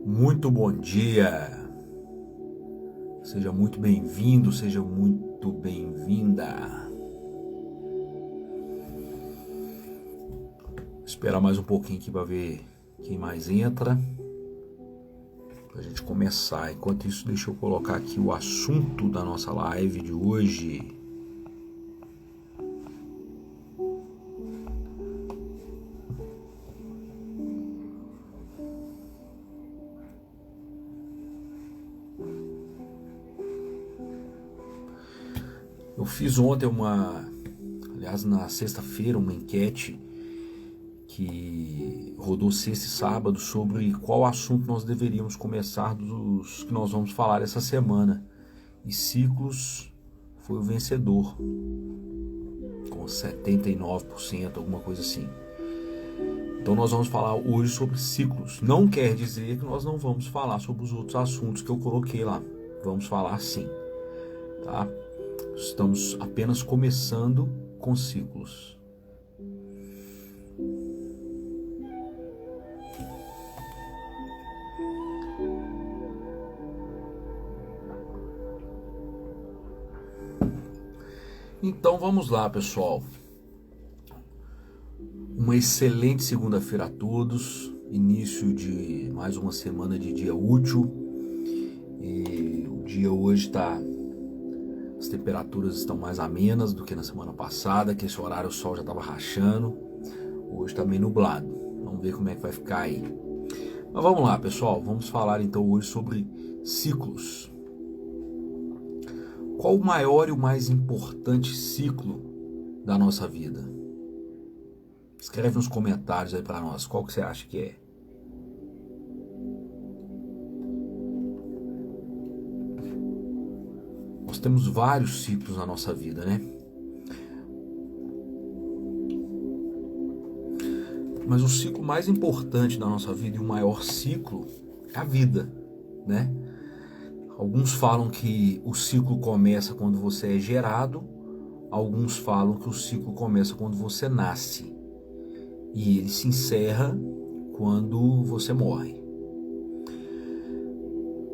Muito bom dia, seja muito bem-vindo, seja muito bem-vinda. Esperar mais um pouquinho aqui para ver quem mais entra, para a gente começar. Enquanto isso, deixa eu colocar aqui o assunto da nossa live de hoje. Eu fiz ontem aliás, na sexta-feira, uma enquete que rodou sexta e sábado sobre qual assunto nós deveríamos começar dos que nós vamos falar essa semana. E ciclos foi o vencedor, com 79%, alguma coisa assim. Então nós vamos falar hoje sobre ciclos. Não quer dizer que nós não vamos falar sobre os outros assuntos que eu coloquei lá. Vamos falar sim, tá? Estamos apenas começando com ciclos. Então vamos lá, pessoal. Uma excelente segunda-feira a todos. Início de mais uma semana de dia útil. E o dia hoje as temperaturas estão mais amenas do que na semana passada, que esse horário o sol já estava rachando. Hoje está meio nublado. Vamos ver como é que vai ficar aí. Mas vamos lá, pessoal. Vamos falar então hoje sobre ciclos. Qual o maior e o mais importante ciclo da nossa vida? Escreve nos comentários aí para nós. Qual que você acha que é? Nós temos vários ciclos na nossa vida, né? Mas o ciclo mais importante da nossa vida e o maior ciclo é a vida, né? Alguns falam que o ciclo começa quando você é gerado, alguns falam que o ciclo começa quando você nasce e ele se encerra quando você morre.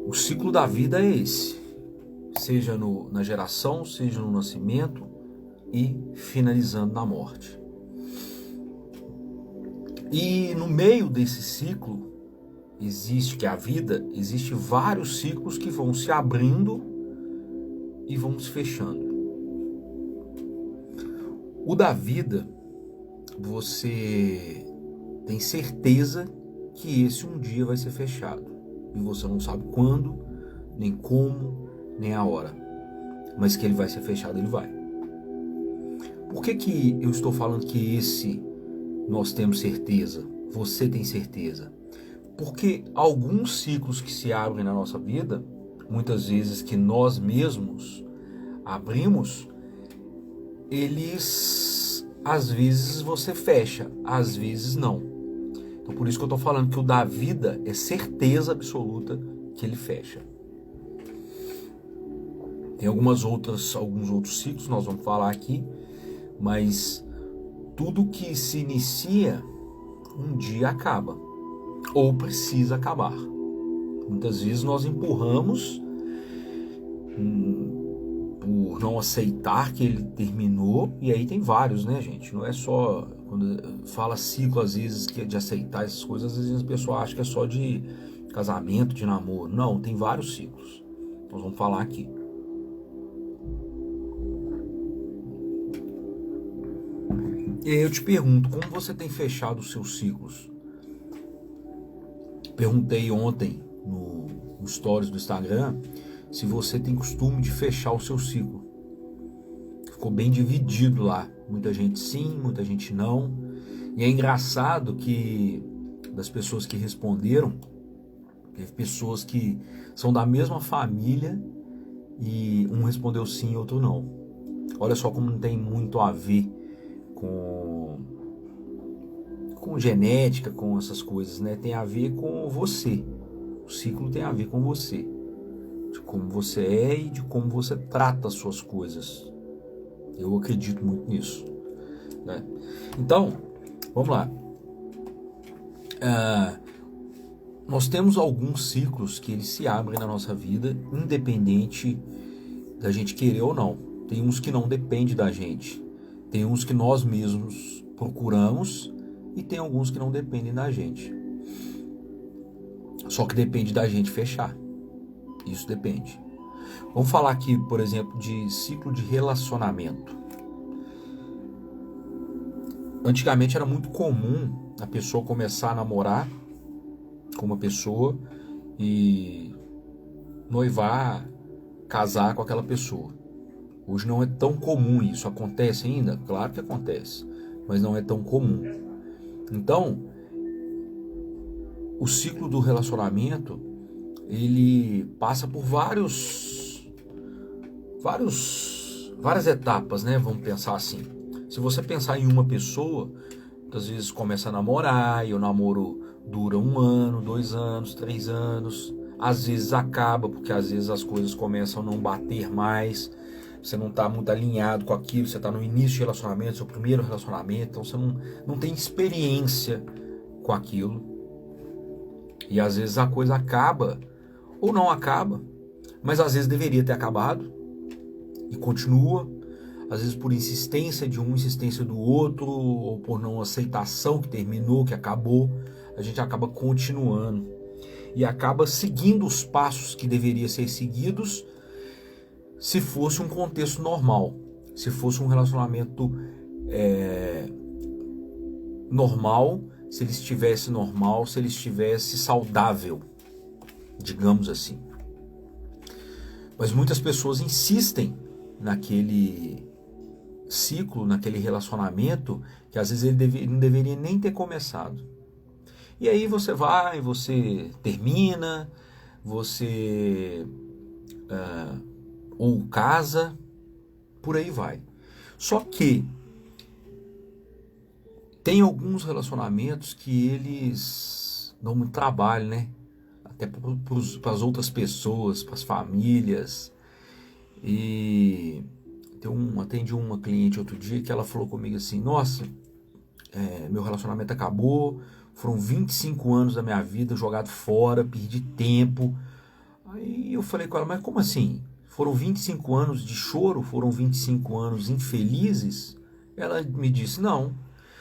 O ciclo da vida é esse, seja na geração, seja no nascimento e finalizando na morte. E no meio desse ciclo que é a vida, existe vários ciclos que vão se abrindo e vão se fechando. O da vida, você tem certeza que esse um dia vai ser fechado. E você não sabe quando, nem como, nem a hora. Mas que ele vai ser fechado, ele vai. Por que eu estou falando que esse nós temos certeza? Você tem certeza? Porque alguns ciclos que se abrem na nossa vida, muitas vezes que nós mesmos abrimos, eles, às vezes você fecha, às vezes não. Então por isso que eu estou falando que o da vida é certeza absoluta que ele fecha. Tem alguns outros ciclos, nós vamos falar aqui, mas tudo que se inicia, um dia acaba. Ou precisa acabar. Muitas vezes nós empurramos por não aceitar que ele terminou, e aí tem vários, né, gente? Não é só quando fala ciclo, às vezes, que é de aceitar essas coisas, às vezes a pessoa acha que é só de casamento, de namoro. Não, tem vários ciclos. Nós vamos falar aqui. E aí eu te pergunto, como você tem fechado os seus ciclos? Perguntei ontem no stories do Instagram se você tem costume de fechar o seu ciclo. Ficou bem dividido lá. Muita gente sim, muita gente não. E é engraçado que das pessoas que responderam, teve pessoas que são da mesma família e um respondeu sim e outro não. Olha só como não tem muito a ver com genética, com essas coisas, né? Tem a ver com você. O ciclo tem a ver com você. De como você é e de como você trata as suas coisas. Eu acredito muito nisso, né? Então, vamos lá. nós temos alguns ciclos que eles se abrem na nossa vida, independente da gente querer ou não. Tem uns que não dependem da gente, tem uns que nós mesmos procuramos e tem alguns que não dependem da gente. Só que depende da gente fechar. Isso depende. Vamos falar aqui, por exemplo, de ciclo de relacionamento. Antigamente era muito comum a pessoa começar a namorar com uma pessoa e noivar, casar com aquela pessoa. Hoje não é tão comum isso. Acontece ainda? Claro que acontece, mas não é tão comum. Então, o ciclo do relacionamento, ele passa por várias etapas, né? Vamos pensar assim. Se você pensar em uma pessoa, às vezes começa a namorar e o namoro dura 1 ano, 2 anos, 3 anos. Às vezes acaba, porque às vezes as coisas começam a não bater mais. Você não está muito alinhado com aquilo, você está no início de relacionamento, seu primeiro relacionamento, então você não tem experiência com aquilo. E às vezes a coisa acaba, ou não acaba, mas às vezes deveria ter acabado e continua. Às vezes por insistência de um, insistência do outro, ou por não aceitação que terminou, que acabou, a gente acaba continuando e acaba seguindo os passos que deveriam ser seguidos se fosse um contexto normal, se fosse um relacionamento normal, se ele estivesse normal, se ele estivesse saudável, digamos assim. Mas muitas pessoas insistem naquele ciclo, naquele relacionamento, que às vezes ele não deveria nem ter começado. E aí você vai, você termina, você ou casa, por aí vai. Só que tem alguns relacionamentos que eles dão muito trabalho, né? Até para as outras pessoas, para as famílias. E atendi uma cliente outro dia que ela falou comigo assim: nossa, meu relacionamento acabou, foram 25 anos da minha vida jogado fora, perdi tempo. Aí eu falei com ela: mas como assim? Foram 25 anos de choro? Foram 25 anos infelizes? Ela me disse: não.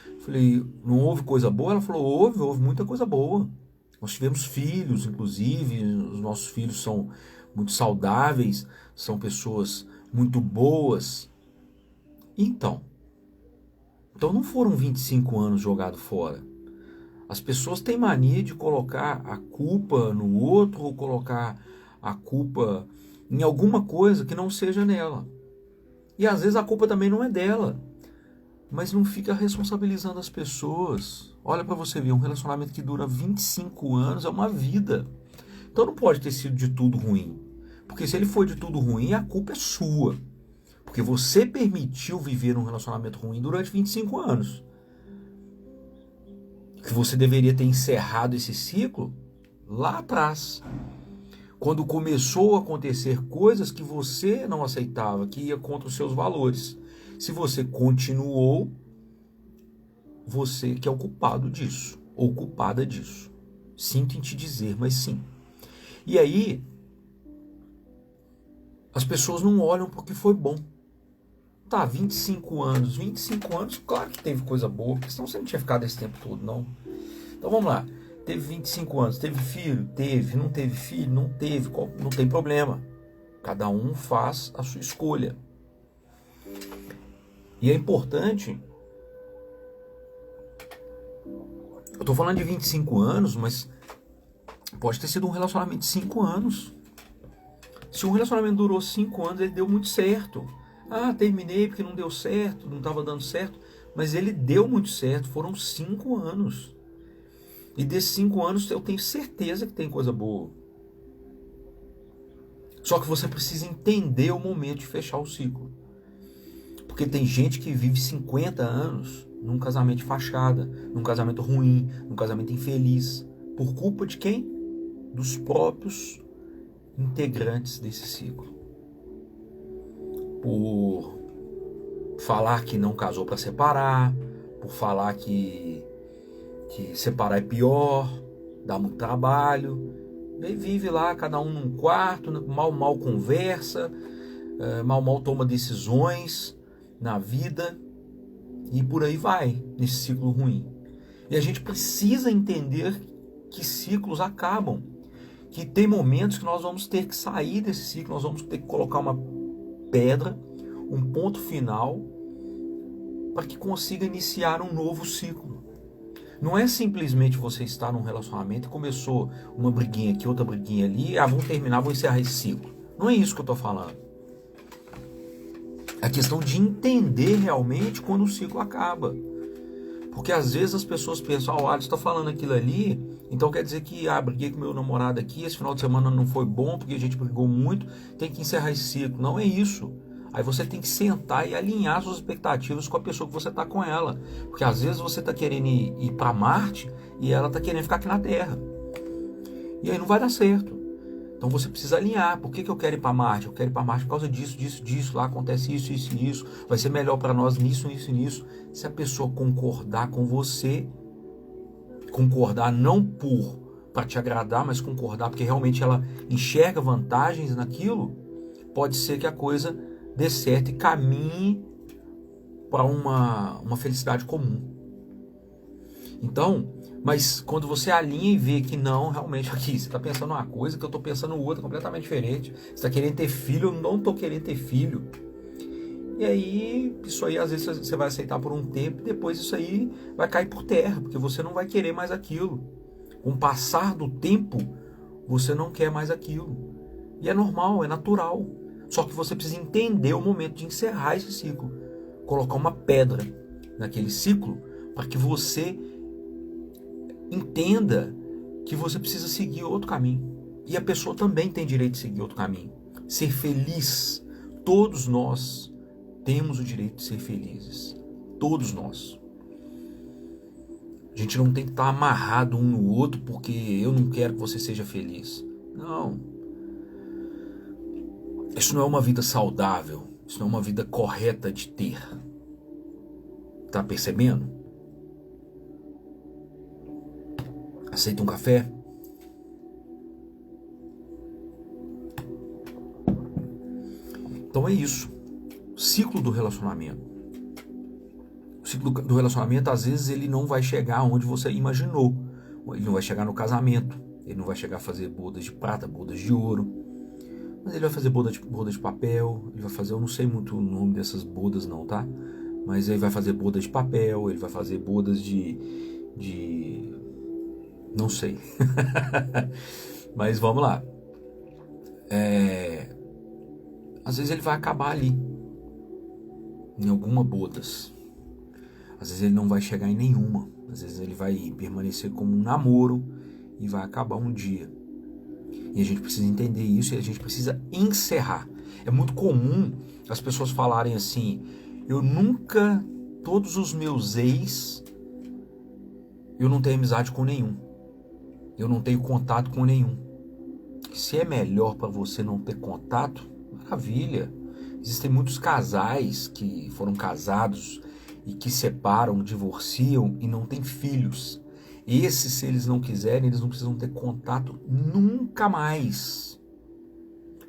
Eu falei: não houve coisa boa? Ela falou: houve muita coisa boa. Nós tivemos filhos, inclusive, os nossos filhos são muito saudáveis, são pessoas muito boas. Então não foram 25 anos jogados fora. As pessoas têm mania de colocar a culpa no outro ou colocar a culpa em alguma coisa que não seja nela. E às vezes a culpa também não é dela. Mas não fica responsabilizando as pessoas. Olha para você ver, um relacionamento que dura 25 anos é uma vida. Então não pode ter sido de tudo ruim. Porque se ele foi de tudo ruim, a culpa é sua. Porque você permitiu viver um relacionamento ruim durante 25 anos. Que você deveria ter encerrado esse ciclo lá atrás. Quando começou a acontecer coisas que você não aceitava, que ia contra os seus valores. Se você continuou, você que é o culpado disso, ou culpada disso. Sinto em te dizer, mas sim. E aí, as pessoas não olham porque foi bom. Tá, 25 anos, claro que teve coisa boa, porque senão você não tinha ficado esse tempo todo, não. Então vamos lá, teve 25 anos, teve filho? Teve, não teve filho? Não teve, não tem problema. Cada um faz a sua escolha. E é importante, eu tô falando de 25 anos, mas pode ter sido um relacionamento de 5 anos. Se um relacionamento durou 5 anos, ele deu muito certo. Ah, terminei porque não deu certo, não estava dando certo. Mas ele deu muito certo, foram 5 anos. E desses 5 anos eu tenho certeza que tem coisa boa. Só que você precisa entender o momento de fechar o ciclo. Porque tem gente que vive 50 anos num casamento de fachada, num casamento ruim, num casamento infeliz. Por culpa de quem? Dos próprios integrantes desse ciclo. Por falar que não casou para separar, por falar que separar é pior dá muito trabalho, e aí vive lá, cada um num quarto, mal conversa, mal toma decisões na vida, e por aí vai, nesse ciclo ruim. E a gente precisa entender que ciclos acabam, que tem momentos que nós vamos ter que sair desse ciclo, nós vamos ter que colocar uma pedra, um ponto final, para que consiga iniciar um novo ciclo. Não é simplesmente você estar num relacionamento e começou uma briguinha aqui, outra briguinha ali, vamos terminar, vamos encerrar esse ciclo. Não é isso que eu estou falando. É a questão de entender realmente quando o ciclo acaba. Porque às vezes as pessoas pensam, o Alisson está falando aquilo ali, então quer dizer que briguei com meu namorado aqui, esse final de semana não foi bom, porque a gente brigou muito, tem que encerrar esse ciclo. Não é isso. Aí você tem que sentar e alinhar suas expectativas com a pessoa que você está com ela. Porque às vezes você está querendo ir para Marte e ela está querendo ficar aqui na Terra. E aí não vai dar certo. Então você precisa alinhar. Por que eu quero ir para Marte? Eu quero ir para Marte por causa disso. Lá acontece isso, isso e isso. Vai ser melhor para nós nisso, isso e nisso. Se a pessoa concordar com você, concordar não para te agradar, mas concordar porque realmente ela enxerga vantagens naquilo, pode ser que a coisa dê certo e caminhe para uma felicidade comum. Então, mas quando você alinha e vê que não, realmente aqui, você está pensando uma coisa, que eu estou pensando outra, completamente diferente. Você está querendo ter filho, eu não estou querendo ter filho. E aí, isso aí às vezes você vai aceitar por um tempo, e depois isso aí vai cair por terra, porque você não vai querer mais aquilo. Com o passar do tempo, você não quer mais aquilo. E é normal, é natural. Só que você precisa entender o momento de encerrar esse ciclo. Colocar uma pedra naquele ciclo para que você entenda que você precisa seguir outro caminho. E a pessoa também tem direito de seguir outro caminho. Ser feliz. Todos nós temos o direito de ser felizes. Todos nós. A gente não tem que estar amarrado um no outro porque eu não quero que você seja feliz. Não. Isso não é uma vida saudável. Isso não é uma vida correta de ter. Tá percebendo? Aceita um café? Então é isso. Ciclo do relacionamento. O ciclo do relacionamento, às vezes, ele não vai chegar onde você imaginou. Ele não vai chegar no casamento. Ele não vai chegar a fazer bodas de prata, bodas de ouro. Mas ele vai fazer boda de papel. Ele vai fazer, eu não sei muito o nome dessas bodas não, tá? Mas ele vai fazer bodas de papel. Ele vai fazer bodas de não sei. Mas vamos lá. Às vezes ele vai acabar ali. Em alguma bodas. Às vezes ele não vai chegar em nenhuma. Às vezes ele vai permanecer como um namoro e vai acabar um dia. E a gente precisa entender isso e a gente precisa encerrar. É muito comum as pessoas falarem assim, todos os meus ex, eu não tenho amizade com nenhum. Eu não tenho contato com nenhum. Se é melhor para você não ter contato, maravilha. Existem muitos casais que foram casados e que separam, divorciam e não têm filhos. Esses, se eles não quiserem, eles não precisam ter contato nunca mais.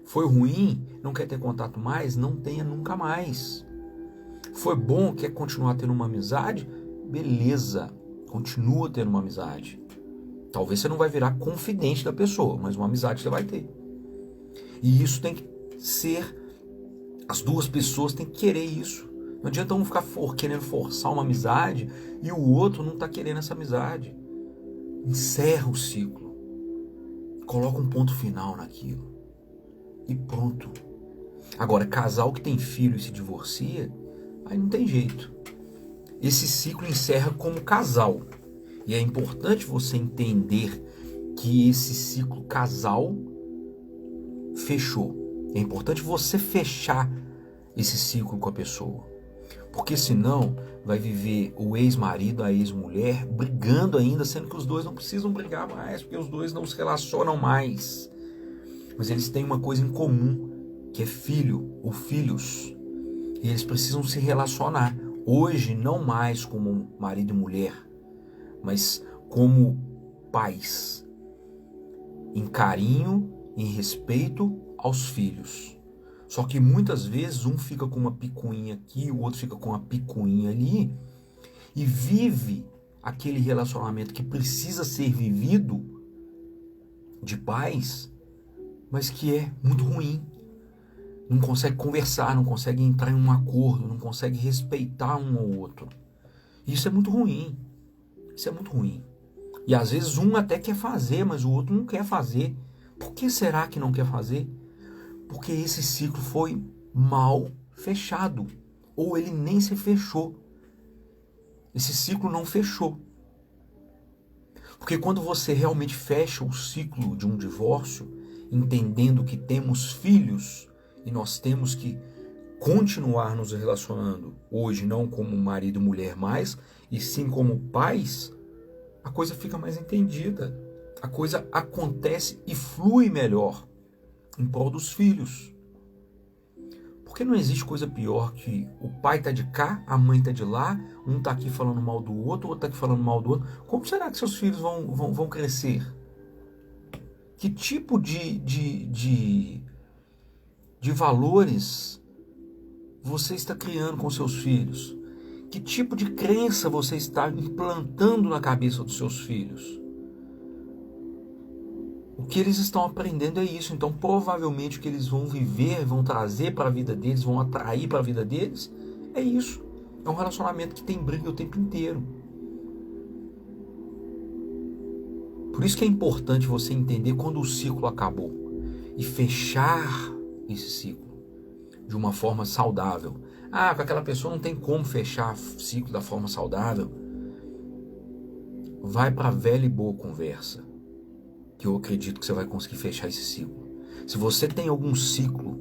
Foi ruim, não quer ter contato mais? Não tenha nunca mais. Foi bom, quer continuar tendo uma amizade? Beleza, continua tendo uma amizade. Talvez você não vai virar confidente da pessoa, mas uma amizade você vai ter. E isso tem que ser... As duas pessoas têm que querer isso. Não adianta um ficar querendo forçar uma amizade e o outro não está querendo essa amizade. Encerra o ciclo. Coloca um ponto final naquilo. E pronto. Agora, casal que tem filho e se divorcia, aí não tem jeito. Esse ciclo encerra como casal. E é importante você entender que esse ciclo casal fechou. É importante você fechar esse ciclo com a pessoa. Porque senão vai viver o ex-marido, a ex-mulher brigando ainda, sendo que os dois não precisam brigar mais, porque os dois não se relacionam mais. Mas eles têm uma coisa em comum, que é filho ou filhos. E eles precisam se relacionar. Hoje não mais como marido e mulher, mas como pais, em carinho, em respeito aos filhos. Só que muitas vezes um fica com uma picuinha aqui, o outro fica com uma picuinha ali e vive aquele relacionamento que precisa ser vivido de paz, mas que é muito ruim. Não consegue conversar, não consegue entrar em um acordo, não consegue respeitar um ao outro. Isso é muito ruim. Isso é muito ruim. E às vezes um até quer fazer, mas o outro não quer fazer. Por que será que não quer fazer? Porque esse ciclo foi mal fechado. Ou ele nem se fechou. Esse ciclo não fechou. Porque quando você realmente fecha o ciclo de um divórcio, entendendo que temos filhos e nós temos que continuar nos relacionando hoje não como marido e mulher mais, e sim como pais, a coisa fica mais entendida. A coisa acontece e flui melhor em prol dos filhos. Porque não existe coisa pior que o pai tá de cá, a mãe tá de lá, um tá aqui falando mal do outro, o outro tá aqui falando mal do outro. Como será que seus filhos vão crescer? Que tipo de valores você está criando com seus filhos? Que tipo de crença você está implantando na cabeça dos seus filhos? O que eles estão aprendendo é isso. Então, provavelmente, o que eles vão viver, vão trazer para a vida deles, vão atrair para a vida deles, é isso. É um relacionamento que tem briga o tempo inteiro. Por isso que é importante você entender quando o ciclo acabou e fechar esse ciclo de uma forma saudável. Ah, com aquela pessoa não tem como fechar o ciclo da forma saudável. Vai para a velha e boa conversa, que eu acredito que você vai conseguir fechar esse ciclo. Se você tem algum ciclo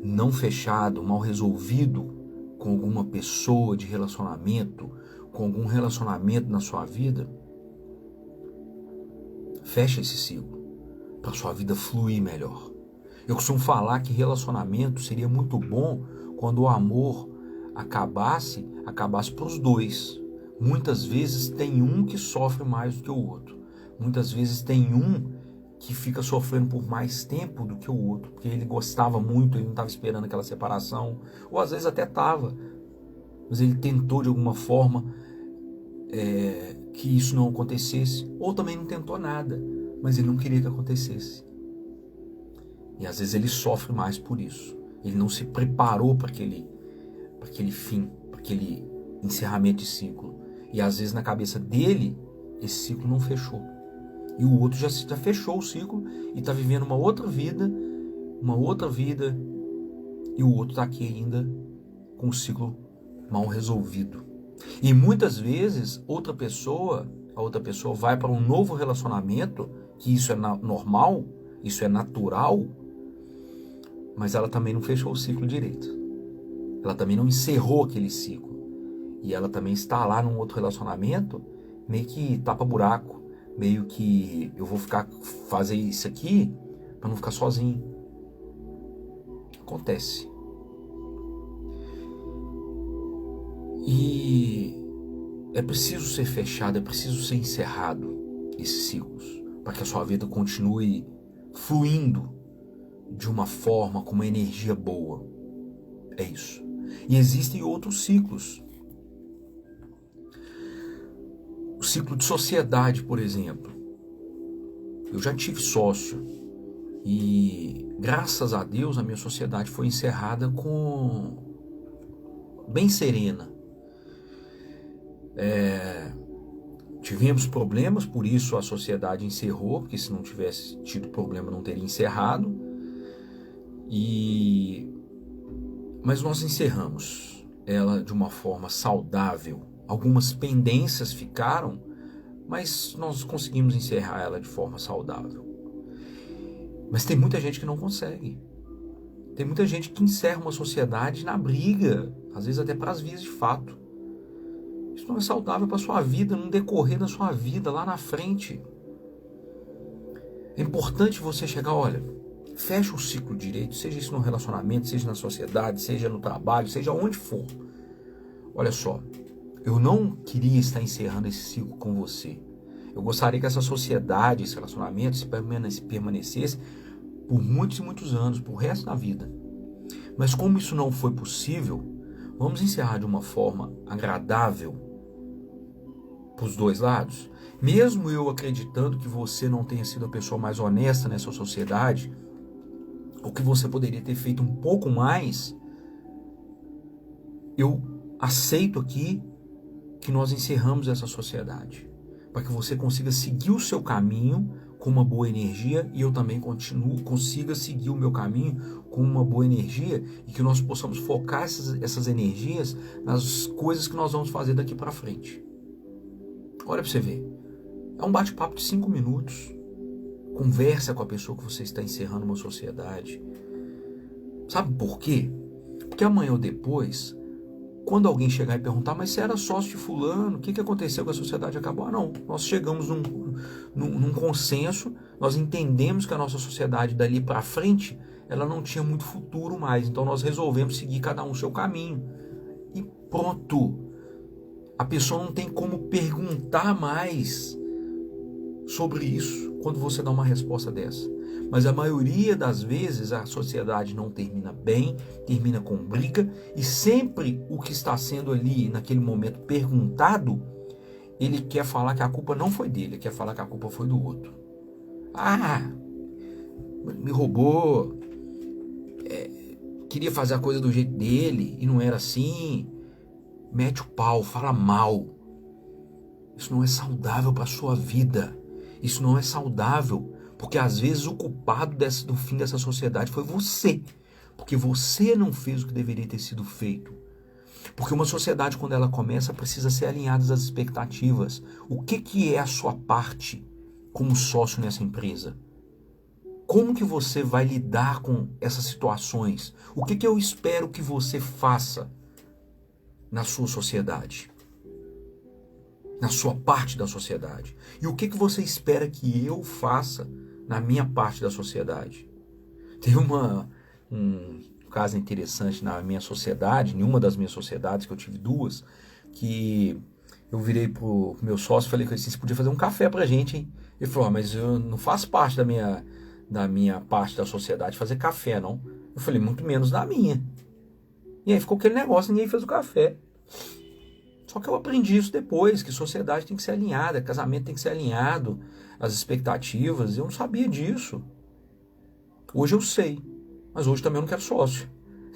não fechado, mal resolvido com alguma pessoa de relacionamento, com algum relacionamento na sua vida, fecha esse ciclo para sua vida fluir melhor. Eu costumo falar que relacionamento seria muito bom quando o amor acabasse para os dois. Muitas vezes tem um que sofre mais do que o outro. Muitas vezes tem um que fica sofrendo por mais tempo do que o outro, porque ele gostava muito, ele não estava esperando aquela separação, ou às vezes até estava, mas ele tentou de alguma forma que isso não acontecesse, ou também não tentou nada, mas ele não queria que acontecesse. E às vezes ele sofre mais por isso. Ele não se preparou para aquele fim, para aquele encerramento de ciclo. E às vezes na cabeça dele, esse ciclo não fechou. E o outro já fechou o ciclo e está vivendo uma outra vida, e o outro está aqui ainda com o ciclo mal resolvido. E muitas vezes a outra pessoa vai para um novo relacionamento, que isso é normal, isso é natural, mas ela também não fechou o ciclo direito. Ela também não encerrou aquele ciclo. E ela também está lá num outro relacionamento, meio que tapa buraco, meio que eu vou fazer isso aqui para não ficar sozinho. Acontece. E é preciso ser fechado, é preciso ser encerrado esses ciclos, para que a sua vida continue fluindo de uma forma, com uma energia boa. É isso. E existem outros ciclos. O ciclo de sociedade, por exemplo. Eu já tive sócio e, graças a Deus, a minha sociedade foi encerrada bem serena. Tivemos problemas, por isso a sociedade encerrou, porque se não tivesse tido problema não teria encerrado. Mas nós encerramos ela de uma forma saudável. Algumas pendências ficaram, mas nós conseguimos encerrar ela de forma saudável. Mas tem muita gente que não consegue. Tem muita gente que encerra uma sociedade na briga, às vezes até para as vias de fato. Isso não é saudável para a sua vida, no decorrer da sua vida, lá na frente. É importante você chegar, olha, fecha o ciclo direito, seja isso no relacionamento, seja na sociedade, seja no trabalho, seja onde for. Olha só, eu não queria estar encerrando esse ciclo com você. Eu gostaria que essa sociedade, esse relacionamento permanecesse por muitos e muitos anos, por resto da vida. Mas como isso não foi possível, vamos encerrar de uma forma agradável para os dois lados. Mesmo eu acreditando que você não tenha sido a pessoa mais honesta nessa sociedade, ou que você poderia ter feito um pouco mais, eu aceito aqui que nós encerramos essa sociedade, para que você consiga seguir o seu caminho com uma boa energia e eu também consiga seguir o meu caminho com uma boa energia e que nós possamos focar essas energias nas coisas que nós vamos fazer daqui para frente. Olha para você ver, é um bate-papo de 5 minutos, conversa com a pessoa que você está encerrando uma sociedade. Sabe por quê? Porque amanhã ou depois, quando alguém chegar e perguntar, mas você era sócio de fulano, o que aconteceu com a sociedade? Acabou? Ah, não, nós chegamos num consenso, nós entendemos que a nossa sociedade dali para frente, ela não tinha muito futuro mais, então nós resolvemos seguir cada um o seu caminho. E pronto. A pessoa não tem como perguntar mais sobre isso quando você dá uma resposta dessa. Mas a maioria das vezes a sociedade não termina bem, termina com briga, e sempre o que está sendo ali naquele momento perguntado, ele quer falar que a culpa não foi dele, ele quer falar que a culpa foi do outro. Ah, me roubou, queria fazer a coisa do jeito dele e não era assim. Mete o pau, fala mal. Isso não é saudável para a sua vida. Isso não é saudável, porque às vezes o culpado do fim dessa sociedade foi você, porque você não fez o que deveria ter sido feito. Porque uma sociedade, quando ela começa, precisa ser alinhada às expectativas. O que é a sua parte como sócio nessa empresa? Como que você vai lidar com essas situações? O que eu espero que você faça na sua sociedade? Na sua parte da sociedade. E o que você espera que eu faça na minha parte da sociedade? Tem um caso interessante na minha sociedade, em uma das minhas sociedades, que eu tive duas, que eu virei pro meu sócio e falei com ele assim, você podia fazer um café pra gente, hein? Ele falou, mas eu não faço parte da minha parte da sociedade fazer café, não. Eu falei, muito menos da minha. E aí ficou aquele negócio, ninguém fez o café. Só que eu aprendi isso depois, que sociedade tem que ser alinhada, casamento tem que ser alinhado, as expectativas. Eu não sabia disso. Hoje eu sei, mas hoje também eu não quero sócio.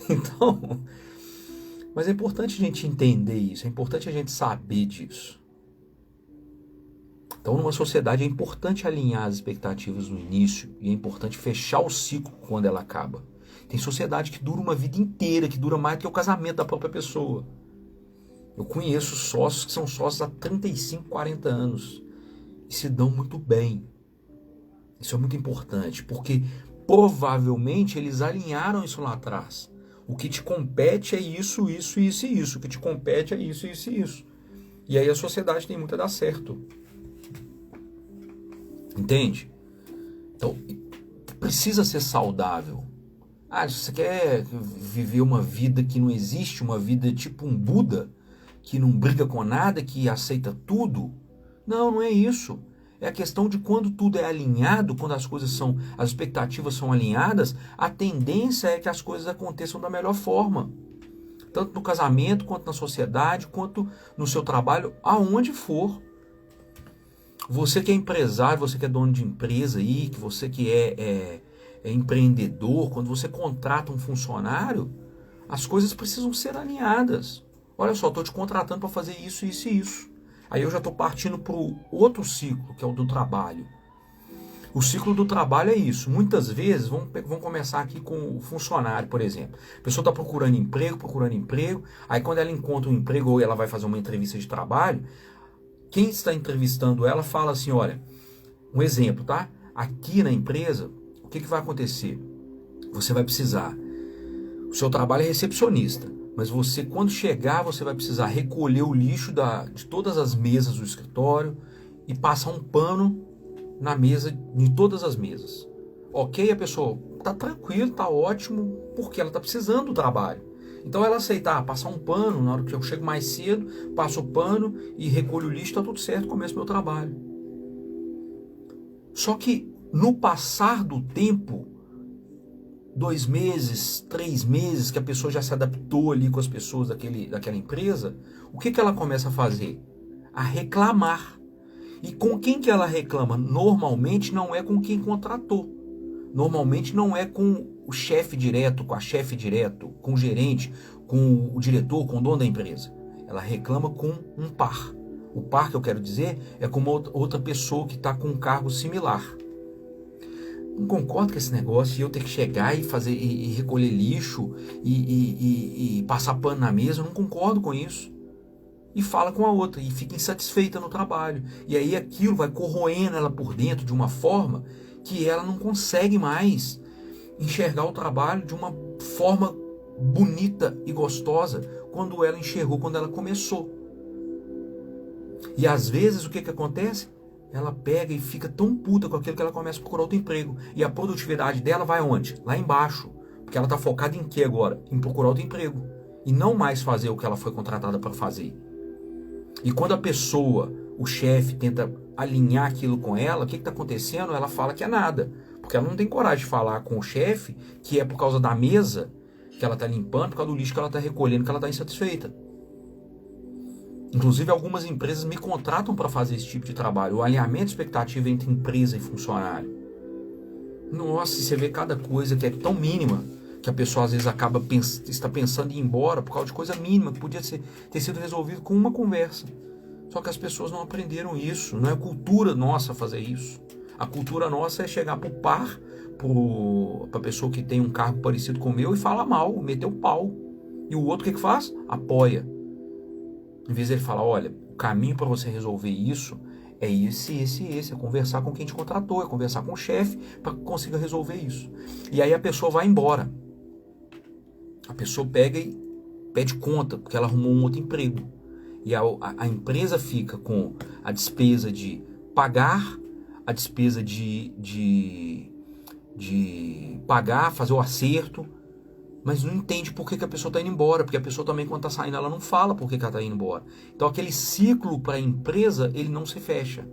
Então, mas é importante a gente entender isso, é importante a gente saber disso. Então, numa sociedade é importante alinhar as expectativas no início e é importante fechar o ciclo quando ela acaba. Tem sociedade que dura uma vida inteira, que dura mais do que o casamento da própria pessoa. Eu conheço sócios que são sócios há 35, 40 anos e se dão muito bem. Isso é muito importante, porque provavelmente eles alinharam isso lá atrás. O que te compete é isso, isso, isso e isso. O que te compete é isso, isso e isso. E aí a sociedade tem muito a dar certo. Entende? Então, precisa ser saudável. Ah, se você quer viver uma vida que não existe, uma vida tipo um Buda, que não briga com nada, que aceita tudo. Não é isso. É a questão de quando tudo é alinhado, quando as expectativas são alinhadas, a tendência é que as coisas aconteçam da melhor forma. Tanto no casamento, quanto na sociedade, quanto no seu trabalho, aonde for. Você que é empresário, você que é dono de empresa aí, que você que é empreendedor, quando você contrata um funcionário, as coisas precisam ser alinhadas. Olha só, estou te contratando para fazer isso, isso e isso. Aí eu já estou partindo para o outro ciclo, que é o do trabalho. O ciclo do trabalho é isso. Muitas vezes, vamos começar aqui com o funcionário, por exemplo. A pessoa está procurando emprego. Aí quando ela encontra um emprego ou ela vai fazer uma entrevista de trabalho, quem está entrevistando ela fala assim, olha, um exemplo, tá? Aqui na empresa, o que vai acontecer? Você vai precisar, o seu trabalho é recepcionista, mas você, quando chegar, você vai precisar recolher o lixo de todas as mesas do escritório e passar um pano na mesa, em todas as mesas. Ok? A pessoa tá tranquilo, tá ótimo, porque ela tá precisando do trabalho. Então ela aceitar, passar um pano, na hora que eu chego mais cedo, passo o pano e recolho o lixo, tá tudo certo, começo meu trabalho. Só que no passar do tempo, 2 meses, 3 meses, que a pessoa já se adaptou ali com as pessoas daquela empresa, o que ela começa a fazer? A reclamar. E com quem que ela reclama? Normalmente não é com quem contratou. Normalmente não é com o chefe direto, com a chefe direto, com o gerente, com o diretor, com o dono da empresa. Ela reclama com um par. O par que eu quero dizer é com uma outra pessoa que está com um cargo similar. Não concordo com esse negócio de eu ter que chegar e fazer e recolher lixo e passar pano na mesa. Eu não concordo com isso. E fala com a outra e fica insatisfeita no trabalho. E aí aquilo vai corroendo ela por dentro de uma forma que ela não consegue mais enxergar o trabalho de uma forma bonita e gostosa quando ela enxergou quando ela começou. E às vezes o que acontece? Ela pega e fica tão puta com aquilo que ela começa a procurar outro emprego. E a produtividade dela vai aonde? Lá embaixo. Porque ela está focada em quê agora? Em procurar outro emprego. E não mais fazer o que ela foi contratada para fazer. E quando a pessoa, o chefe, tenta alinhar aquilo com ela, o que está acontecendo? Ela fala que é nada. Porque ela não tem coragem de falar com o chefe que é por causa da mesa que ela está limpando, por causa do lixo que ela está recolhendo, que ela está insatisfeita. Inclusive, algumas empresas me contratam para fazer esse tipo de trabalho. O alinhamento de expectativa entre empresa e funcionário. Nossa, você vê cada coisa que é tão mínima que a pessoa às vezes está pensando em ir embora por causa de coisa mínima que podia ter sido resolvido com uma conversa. Só que as pessoas não aprenderam isso. Não é cultura nossa fazer isso. A cultura nossa é chegar para o par, para a pessoa que tem um cargo parecido com o meu e falar mal, meter o pau. E o outro o que faz? Apoia. Em vez de ele falar, olha, o caminho para você resolver isso é esse, é conversar com quem te contratou, é conversar com o chefe para que consiga resolver isso. E aí a pessoa vai embora. A pessoa pega e pede conta, porque ela arrumou um outro emprego. E a empresa fica com a despesa de pagar, a despesa de pagar, fazer o acerto, mas não entende por que a pessoa está indo embora, porque a pessoa também quando está saindo ela não fala por que ela está indo embora. Então aquele ciclo para a empresa ele não se fecha.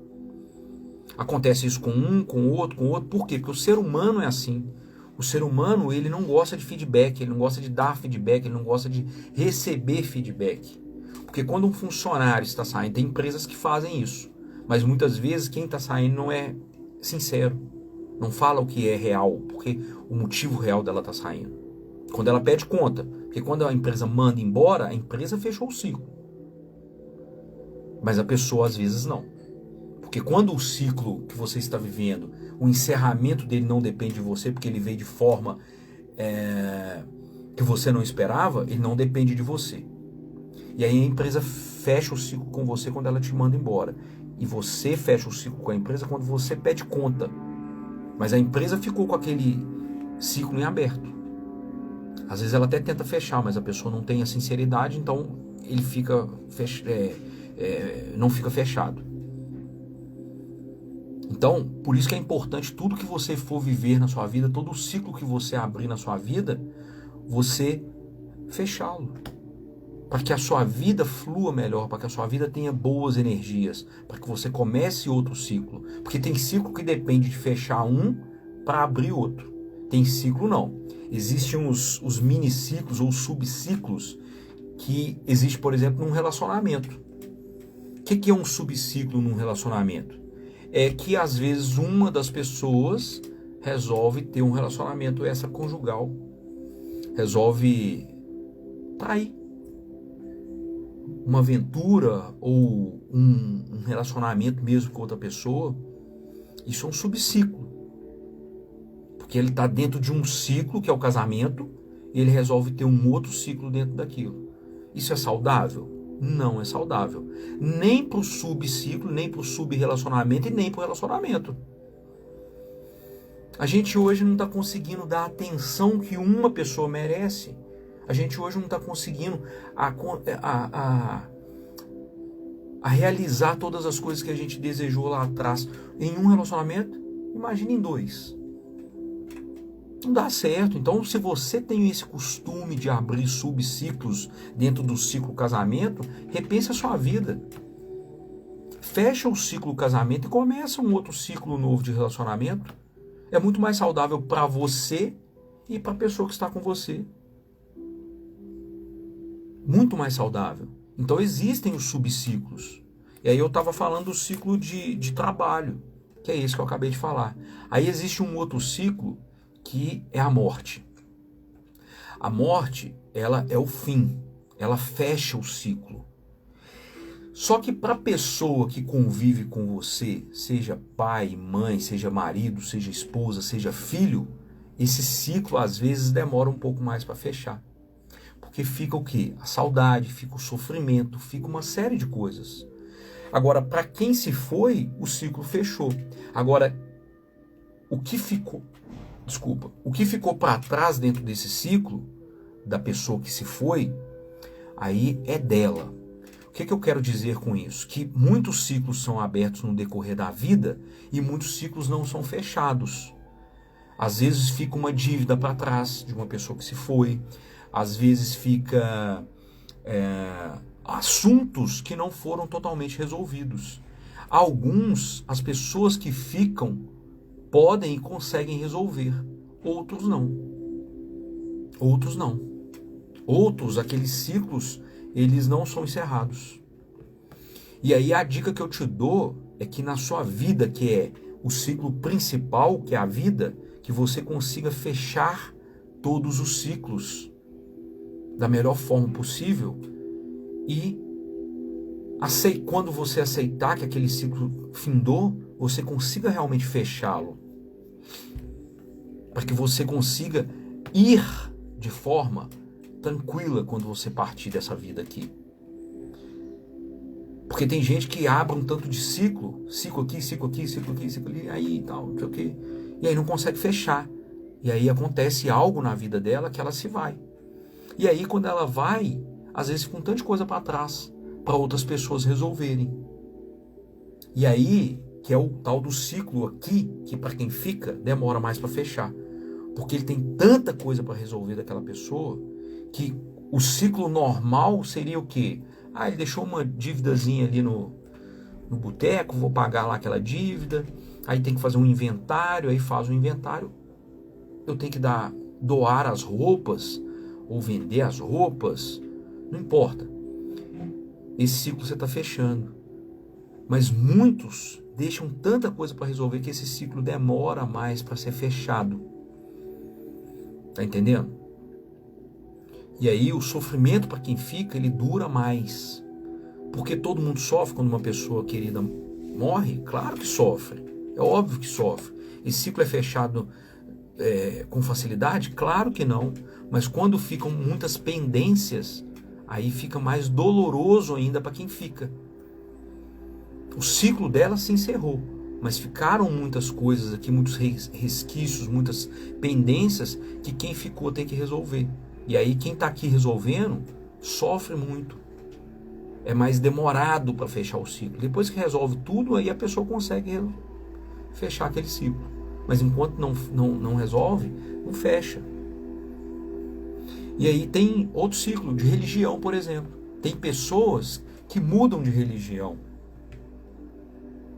Acontece isso com um, com o outro, por quê? Porque o ser humano é assim. O ser humano ele não gosta de feedback, ele não gosta de dar feedback, ele não gosta de receber feedback. Porque quando um funcionário está saindo, tem empresas que fazem isso, mas muitas vezes quem está saindo não é sincero, não fala o que é real, porque o motivo real dela está saindo. Quando ela pede conta, porque quando a empresa manda embora, a empresa fechou o ciclo. Mas a pessoa às vezes não. Porque quando o ciclo que você está vivendo, o encerramento dele não depende de você, porque ele veio de forma que você não esperava, ele não depende de você. E aí a empresa fecha o ciclo com você quando ela te manda embora. E você fecha o ciclo com a empresa quando você pede conta. Mas a empresa ficou com aquele ciclo em aberto. Às vezes ela até tenta fechar, mas a pessoa não tem a sinceridade, então ele fica não fica fechado. Então, por isso que é importante tudo que você for viver na sua vida, todo o ciclo que você abrir na sua vida, você fechá-lo. Para que a sua vida flua melhor, para que a sua vida tenha boas energias, para que você comece outro ciclo. Porque tem ciclo que depende de fechar um para abrir outro. Tem ciclo não. Existem os miniciclos ou subciclos que existe, por exemplo, num relacionamento. O que é um subciclo num relacionamento? É que às vezes uma das pessoas resolve ter um relacionamento extraconjugal, resolve trair. Uma aventura ou um relacionamento mesmo com outra pessoa, isso é um subciclo. Porque ele está dentro de um ciclo, que é o casamento, e ele resolve ter um outro ciclo dentro daquilo. Isso é saudável? Não é saudável. Nem para o subciclo, nem para o subrelacionamento e nem para o relacionamento. A gente hoje não está conseguindo dar a atenção que uma pessoa merece. A gente hoje não está conseguindo a realizar todas as coisas que a gente desejou lá atrás em um relacionamento. Imagine em 2. Não dá certo. Então, se você tem esse costume de abrir subciclos dentro do ciclo casamento, repense a sua vida. fecha o ciclo do casamento e começa um outro ciclo novo de relacionamento. É muito mais saudável para você e para a pessoa que está com você. Muito mais saudável. Então existem os subciclos. E aí eu estava falando do ciclo de trabalho, que é esse que eu acabei de falar. Aí existe um outro ciclo que é a morte. A morte, ela é o fim. Ela fecha o ciclo. Só que para a pessoa que convive com você, seja pai, mãe, seja marido, seja esposa, seja filho, esse ciclo às vezes demora um pouco mais para fechar. Porque fica o quê? A saudade, fica o sofrimento, fica uma série de coisas. Agora, para quem se foi, o ciclo fechou. Agora, o que ficou para trás dentro desse ciclo, da pessoa que se foi, aí é dela. O que eu quero dizer com isso? Que muitos ciclos são abertos no decorrer da vida e muitos ciclos não são fechados. Às vezes fica uma dívida para trás de uma pessoa que se foi, às vezes fica assuntos que não foram totalmente resolvidos. Alguns, as pessoas que ficam podem e conseguem resolver, outros não. Outros não. Outros, aqueles ciclos, eles não são encerrados. E aí a dica que eu te dou é que na sua vida, que é o ciclo principal, que é a vida, que você consiga fechar todos os ciclos da melhor forma possível e quando você aceitar que aquele ciclo findou, você consiga realmente fechá-lo. Para que você consiga ir de forma tranquila quando você partir dessa vida aqui. Porque tem gente que abre um tanto de ciclo aqui, ciclo aqui, ciclo aqui, ciclo ali, aí e tal, não sei o quê. E aí não consegue fechar. E aí acontece algo na vida dela que ela se vai. E aí quando ela vai, às vezes fica um tanto de coisa para trás, para outras pessoas resolverem. E aí, que é o tal do ciclo aqui, que para quem fica, demora mais para fechar. Porque ele tem tanta coisa para resolver daquela pessoa, que o ciclo normal seria o quê? Ah, ele deixou uma dívidazinha ali no boteco, vou pagar lá aquela dívida, aí tem que fazer um inventário, aí faz um inventário, eu tenho que doar as roupas, ou vender as roupas, não importa. Esse ciclo você está fechando. Mas muitos deixam tanta coisa para resolver que esse ciclo demora mais para ser fechado. Tá entendendo? E aí o sofrimento para quem fica, ele dura mais. Porque todo mundo sofre quando uma pessoa querida morre? Claro que sofre. É óbvio que sofre. Esse ciclo é fechado com facilidade? Claro que não. Mas quando ficam muitas pendências, aí fica mais doloroso ainda para quem fica. O ciclo dela se encerrou, mas ficaram muitas coisas aqui, muitos resquícios, muitas pendências que quem ficou tem que resolver. E aí quem está aqui resolvendo sofre muito. É mais demorado para fechar o ciclo. Depois que resolve tudo, aí a pessoa consegue fechar aquele ciclo. Mas enquanto não resolve, não fecha. E aí tem outro ciclo de religião, por exemplo. Tem pessoas que mudam de religião.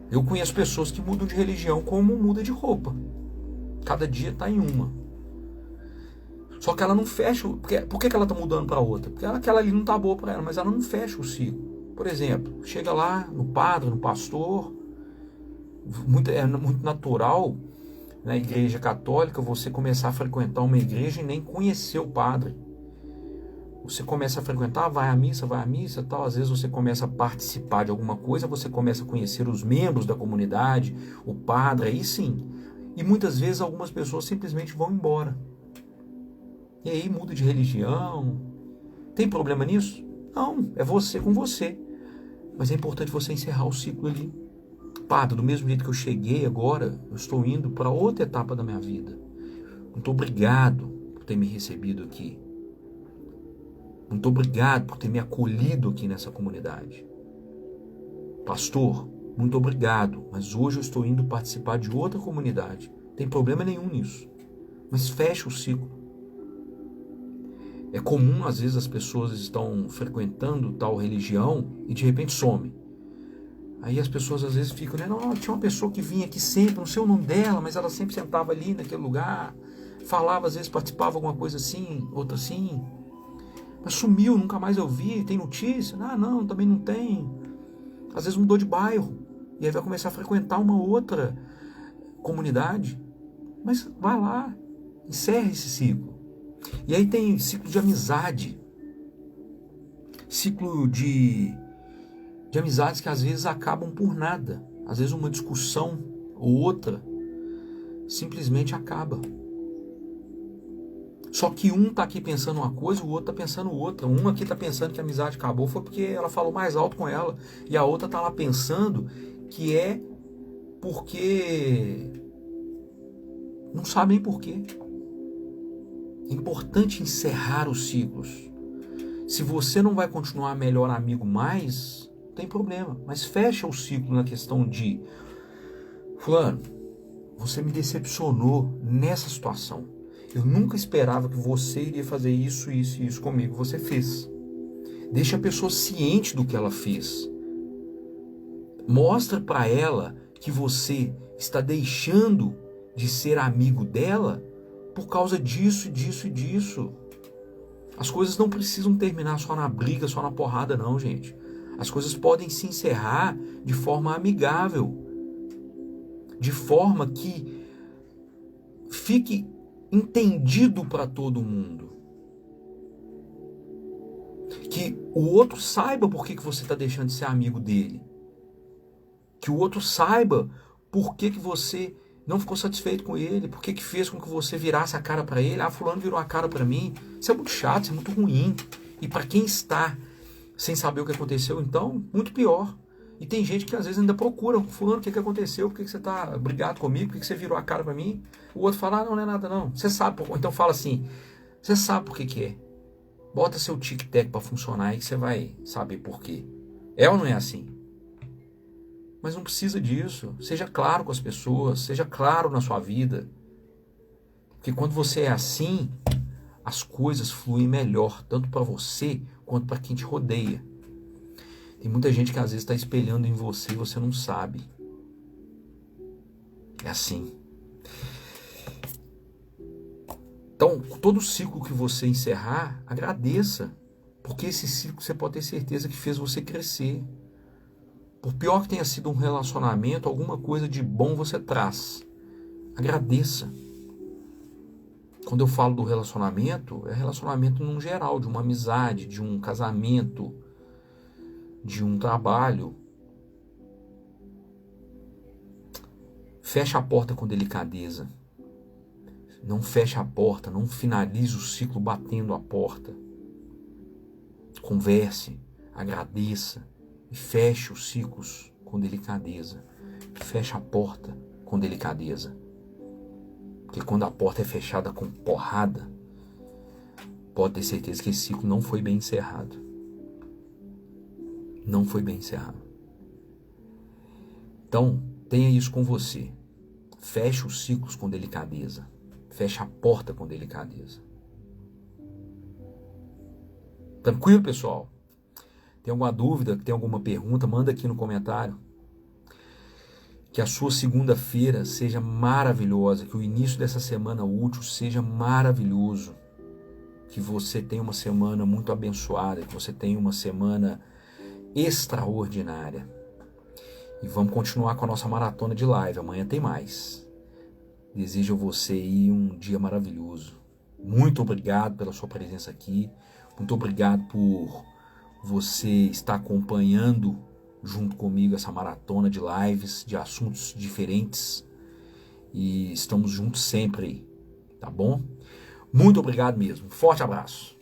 Eu conheço pessoas que mudam de religião como muda de roupa. Cada dia está em uma. Só que ela não fecha. Por que ela está mudando para outra? Porque aquela ali não está boa para ela, mas ela não fecha o ciclo. Por exemplo, chega lá no padre, no pastor. É muito natural na igreja católica você começar a frequentar uma igreja e nem conhecer o padre. Você começa a frequentar, vai à missa, tal. Às vezes você começa a participar de alguma coisa, você começa a conhecer os membros da comunidade, o padre, aí sim. E muitas vezes algumas pessoas simplesmente vão embora. E aí muda de religião. Tem problema nisso? Não, é você com você. Mas é importante você encerrar o ciclo ali. Padre, do mesmo jeito que eu cheguei agora, eu estou indo para outra etapa da minha vida. Muito obrigado por ter me recebido aqui. Muito obrigado por ter me acolhido aqui nessa comunidade. Pastor, muito obrigado, mas hoje eu estou indo participar de outra comunidade. Não tem problema nenhum nisso. Mas fecha o ciclo. É comum, às vezes, as pessoas estão frequentando tal religião e de repente some. Aí as pessoas às vezes ficam, né? Não, tinha uma pessoa que vinha aqui sempre, não sei o nome dela, mas ela sempre sentava ali naquele lugar, falava, às vezes participava alguma coisa assim, outra assim, mas sumiu, nunca mais eu vi, tem notícia? Ah, não, também não tem. Às vezes mudou de bairro, e aí vai começar a frequentar uma outra comunidade, mas vai lá, encerra esse ciclo. E aí tem ciclo de amizade, ciclo de amizades que às vezes acabam por nada. Às vezes uma discussão ou outra simplesmente acaba. Só que um tá aqui pensando uma coisa, o outro tá pensando outra. Um aqui tá pensando que a amizade acabou foi porque ela falou mais alto com ela. E a outra tá lá pensando que é porque não sabem por quê. É importante encerrar os ciclos. Se você não vai continuar melhor amigo mais, não tem problema. Mas fecha o ciclo na questão de: fulano, você me decepcionou nessa situação. Eu nunca esperava que você iria fazer isso, isso e isso comigo. Você fez. Deixa a pessoa ciente do que ela fez. Mostra para ela que você está deixando de ser amigo dela por causa disso, disso e disso. As coisas não precisam terminar só na briga, só na porrada, não, gente. As coisas podem se encerrar de forma amigável. De forma que fique entendido para todo mundo. Que o outro saiba por que você está deixando de ser amigo dele. Que o outro saiba por que você não ficou satisfeito com ele, por que fez com que você virasse a cara para ele. Ah, fulano virou a cara para mim. Isso é muito chato, isso é muito ruim. E para quem está sem saber o que aconteceu, então, muito pior. E tem gente que às vezes ainda procura: fulano, o que aconteceu? Por que você está brigado comigo? Por que você virou a cara para mim? O outro fala: ah, não é nada não. Você sabe. Então fala assim: você sabe por que é. Bota seu tic-tac para funcionar aí que você vai saber por quê. É ou não é assim? Mas não precisa disso. Seja claro com as pessoas, seja claro na sua vida. Porque quando você é assim, as coisas fluem melhor, tanto para você quanto para quem te rodeia. Tem muita gente que às vezes está espelhando em você e você não sabe. É assim. Então, todo ciclo que você encerrar, agradeça. Porque esse ciclo você pode ter certeza que fez você crescer. Por pior que tenha sido um relacionamento, alguma coisa de bom você traz. Agradeça. Quando eu falo do relacionamento, é relacionamento num geral, de uma amizade, de um casamento, de um trabalho. Fecha a porta com delicadeza. Não fecha a porta, não finalize o ciclo batendo a porta. Converse, agradeça e feche os ciclos com delicadeza. Fecha a porta com delicadeza. Porque quando a porta é fechada com porrada, pode ter certeza que esse ciclo não foi bem encerrado. Não foi bem encerrado. Então, tenha isso com você. Feche os ciclos com delicadeza. Feche a porta com delicadeza. Tranquilo, pessoal? Tem alguma dúvida, tem alguma pergunta, manda aqui no comentário. Que a sua segunda-feira seja maravilhosa, que o início dessa semana útil seja maravilhoso, que você tenha uma semana muito abençoada, que você tenha uma semana extraordinária. E vamos continuar com a nossa maratona de live, amanhã tem mais. Desejo a você aí um dia maravilhoso. Muito obrigado pela sua presença aqui, muito obrigado por você estar acompanhando junto comigo essa maratona de lives, de assuntos diferentes, e estamos juntos sempre aí, tá bom? Muito obrigado mesmo, forte abraço.